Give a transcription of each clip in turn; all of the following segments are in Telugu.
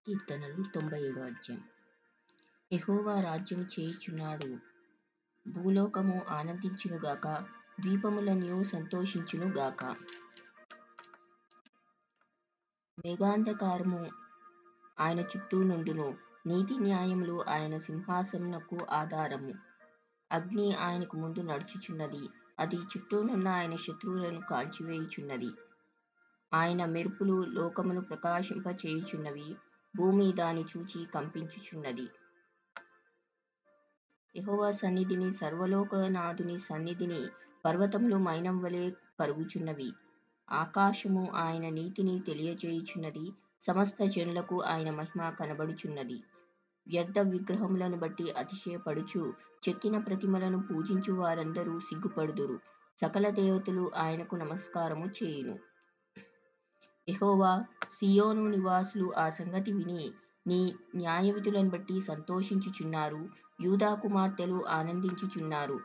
కీర్తనలు 97 అధ్యాయం. యెహోవా రాజ్యము చేయుచున్నాడు, భూలోకము ఆనందించునుగాక, ద్వీపములన్నీ సంతోషించునుగాక. మేఘాంధకారము ఆయన చుట్టూ నుండును, నీతి న్యాయములు ఆయన సింహాసనమునకు ఆధారము. అగ్ని ఆయనకు ముందు నడుచుచున్నది, అది చుట్టూనున్న ఆయన శత్రువులను కాల్చివేయుచున్నది. ఆయన మెరుపులు లోకమును ప్రకాశింపచేయుచున్నవి, భూమి దాని చూచి కంపించుచున్నది. యెహోవా సన్నిధిని, సర్వలోకనాథుని సన్నిధిని పర్వతములు మైనం వలె కరుగుచున్నవి. ఆకాశము ఆయన నీతిని తెలియజేయుచున్నది, సమస్త జనులకు ఆయన మహిమ కనబడుచున్నది. వ్యర్థ విగ్రహములను బట్టి అతిశయపడుచు, చెక్కిన ప్రతిమలను పూజించు వారందరూ సిగ్గుపడుదురు. సకల దేవతలు ఆయనకు నమస్కారము చేయును. యెహోవా, సీయోను నివాసులు ఆ సంగతి విని నీ న్యాయవిధులను బట్టి సంతోషించుచున్నారు, యూదా కుమార్తెలు ఆనందించుచున్నారు.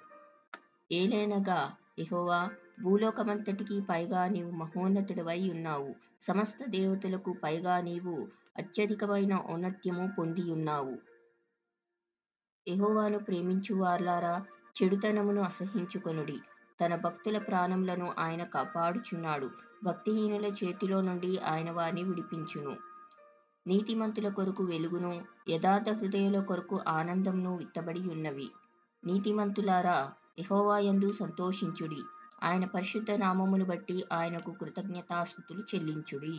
ఏలయనగా యెహోవా, భూలోకమంతటికి పైగా నీవు మహోన్నతుడవై ఉన్నావు, సమస్త దేవతలకు పైగా నీవు అత్యధికమైన ఔన్నత్యము పొందియున్నావు. యెహోవాను ప్రేమించువార్లారా, చెడుతనమును అసహ్యించుకొనుడి. తన భక్తుల ప్రాణములను ఆయన కాపాడుచున్నాడు, భక్తిహీనుల చేతిలో నుండి ఆయన వారిని విడిపించును. నీతిమంతుల కొరకు వెలుగును, యథార్థ హృదయుల కొరకు ఆనందమును విత్తబడి ఉన్నవి. నీతిమంతులారా, యెహోవా యందు సంతోషించుడి, ఆయన పరిశుద్ధ నామమును బట్టి ఆయనకు కృతజ్ఞతాస్తుతులు చెల్లించుడి.